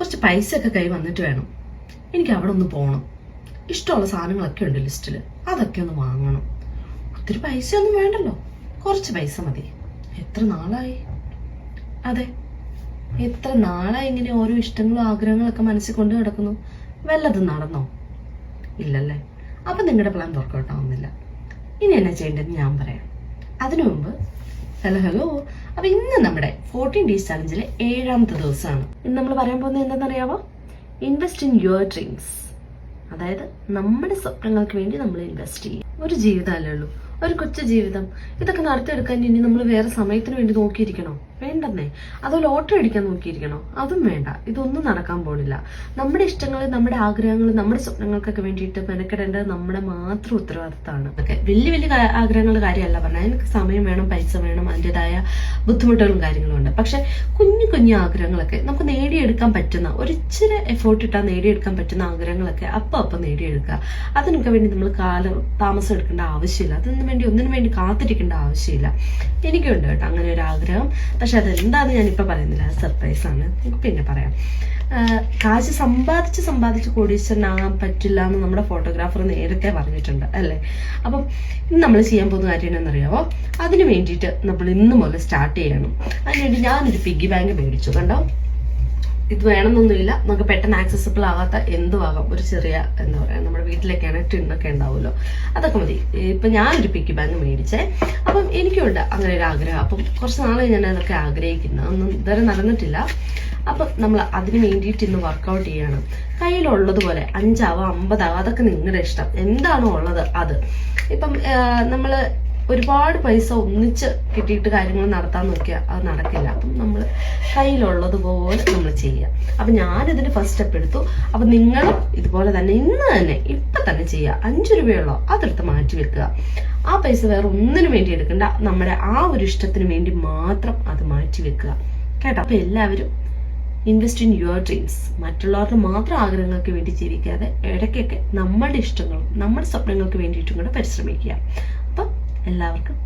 കുറച്ച് പൈസയൊക്കെ കൈ വന്നിട്ട് വേണം എനിക്ക് അവിടെ ഒന്ന് പോകണം. ഇഷ്ടമുള്ള സാധനങ്ങളൊക്കെ ഉണ്ട് ലിസ്റ്റിൽ, അതൊക്കെ ഒന്ന് വാങ്ങണം. ഒത്തിരി പൈസയൊന്നും വേണ്ടല്ലോ, കുറച്ച് പൈസ മതി. എത്ര നാളായി, അതെ എത്ര നാളായി ഇങ്ങനെ ഓരോ ഇഷ്ടങ്ങളും ആഗ്രഹങ്ങളൊക്കെ മനസ്സിൽ കൊണ്ട് കിടക്കുന്നു. വല്ലതും നടന്നോ? ഇല്ലല്ലേ. അപ്പം നിങ്ങളുടെ പ്ലാൻ വർക്കൗട്ട് ആവുന്നില്ല. ഇനി എന്നാ ചെയ്യേണ്ടതെന്ന് ഞാൻ പറയാം. അതിനു മുമ്പ് ഹലോ. അപ്പം ഇന്ന് നമ്മുടെ 14 days ചലഞ്ചിലെ 7ാമത്തെ ദിവസമാണ്. ഇന്ന് നമ്മൾ പറയാൻ പോകുന്നത് എന്താണെന്നറിയാമോ? Invest in your dreams. അതായത് നമ്മുടെ സ്വപ്നങ്ങൾക്ക് വേണ്ടി നമ്മൾ ഇൻവെസ്റ്റ് ചെയ്യും. ഒരു ജീവിതമല്ലേ ഉള്ളൂ, ഒരു കൊച്ചു ജീവിതം. ഇതൊക്കെ നടത്തിയെടുക്കാൻ ഇനി നമ്മൾ വേറെ സമയത്തിന് വേണ്ടി നോക്കിയിരിക്കണോ? വേണ്ടെന്നേ. അതോ ലോട്ടറി അടിക്കാൻ നോക്കിയിരിക്കണോ? അതും വേണ്ട. ഇതൊന്നും നടക്കാൻ പോണില്ല. നമ്മുടെ ഇഷ്ടങ്ങൾ, നമ്മുടെ ആഗ്രഹങ്ങൾ, നമ്മുടെ സ്വപ്നങ്ങൾക്കൊക്കെ വേണ്ടിയിട്ട് മെനക്കെടേണ്ടത് നമ്മുടെ മാത്രം ഉത്തരവാദിത്തമാണ്. ഒക്കെ വലിയ വലിയ ആഗ്രഹങ്ങളുടെ കാര്യമല്ല പറഞ്ഞാൽ. എനിക്ക് സമയം വേണം, പൈസ വേണം, അതിൻ്റെതായ ബുദ്ധിമുട്ടുകളും കാര്യങ്ങളും ഉണ്ട്. പക്ഷെ കുഞ്ഞു കുഞ്ഞു ആഗ്രഹങ്ങളൊക്കെ നമുക്ക് നേടിയെടുക്കാൻ പറ്റുന്ന, ഒരിച്ചിരി എഫേർട്ട് ഇട്ടാൽ നേടിയെടുക്കാൻ പറ്റുന്ന ആഗ്രഹങ്ങളൊക്കെ അപ്പം നേടിയെടുക്കുക. അതിനൊക്കെ വേണ്ടി നമ്മൾ താമസം എടുക്കേണ്ട ആവശ്യമില്ല. ഒന്നിനു വേണ്ടി കാത്തിരിക്കേണ്ട ആവശ്യമില്ല. എനിക്കുണ്ട് കേട്ടോ അങ്ങനെ ഒരു ആഗ്രഹം. പക്ഷെ അതെന്താന്ന് ഞാനിപ്പോൾ പറയുന്നില്ല, അത് സർപ്രൈസാണ്, പിന്നെ പറയാം. കാശ് സമ്പാദിച്ച് കോടീശ്വരനാകാൻ പറ്റില്ല എന്ന് നമ്മുടെ ഫോട്ടോഗ്രാഫർ നേരത്തെ പറഞ്ഞിട്ടുണ്ട് അല്ലേ? അപ്പം ഇന്ന് നമ്മൾ ചെയ്യാൻ പോകുന്ന കാര്യം എന്താണെന്നറിയാമോ? അതിന് വേണ്ടിയിട്ട് നമ്മൾ ഇന്ന് മുതൽ സ്റ്റാർട്ട് ചെയ്യണം. അതിനുവേണ്ടി ഞാനൊരു പിഗ്ഗി ബാങ്ക് മേടിച്ചു. കണ്ടോ, ഇത് വേണമെന്നൊന്നുമില്ല, നമുക്ക് പെട്ടെന്ന് ആക്സസിബിൾ ആകാത്ത എന്തും ആകാം. ഒരു ചെറിയ എന്താ പറയുക, നമ്മുടെ വീട്ടിലേക്കാണ് ടിന്നൊക്കെ ഉണ്ടാവുമല്ലോ, അതൊക്കെ മതി. ഇപ്പം ഞാനൊരു പിഗ്ഗി ബാങ്ക് മേടിച്ചേ. അപ്പം എനിക്കുണ്ട് അങ്ങനെ ഒരു ആഗ്രഹം. അപ്പം കുറച്ച് നാളെ ഞാൻ അതൊക്കെ ആഗ്രഹിക്കുന്നത്, ഒന്നും ഇതുവരെ നടന്നിട്ടില്ല. അപ്പം നമ്മൾ അതിന് വേണ്ടിയിട്ട് ഇന്ന് വർക്കൗട്ട് ചെയ്യണം. കയ്യിലുള്ളതുപോലെ 5 ആവാം 50 ആവാം, അതൊക്കെ നിങ്ങളുടെ ഇഷ്ടം. എന്താണോ ഉള്ളത് അത്. ഇപ്പം നമ്മൾ ഒരുപാട് പൈസ ഒന്നിച്ച് കിട്ടിയിട്ട് കാര്യങ്ങൾ നടത്താൻ നോക്കിയാൽ അത് നടക്കില്ല. അപ്പം നമ്മൾ കയ്യിലുള്ളതുപോലെ നമ്മൾ ചെയ്യുക. അപ്പം ഞാനിതിന് ഫസ്റ്റ് സ്റ്റെപ്പ് എടുത്തു. അപ്പം നിങ്ങളും ഇതുപോലെ തന്നെ ഇന്ന് തന്നെ ഇപ്പം തന്നെ ചെയ്യുക. 5 രൂപയുള്ളോ അതെടുത്ത് മാറ്റി വെക്കുക. ആ പൈസ വേറെ ഒന്നിനു വേണ്ടി എടുക്കണ്ട, നമ്മുടെ ആ ഒരു ഇഷ്ടത്തിന് വേണ്ടി മാത്രം അത് മാറ്റി വെക്കുക കേട്ടോ. അപ്പം എല്ലാവരും ഇൻവെസ്റ്റ് ഇൻ യുവർ ഡ്രീംസ്. മറ്റുള്ളവരുടെ മാത്രം ആഗ്രഹങ്ങൾക്ക് വേണ്ടി ജീവിക്കാതെ ഇടയ്ക്കൊക്കെ നമ്മുടെ ഇഷ്ടങ്ങളും നമ്മുടെ സ്വപ്നങ്ങൾക്ക് വേണ്ടിയിട്ടും കൂടെ പരിശ്രമിക്കുക. അപ്പം എല്ലാവർക്കും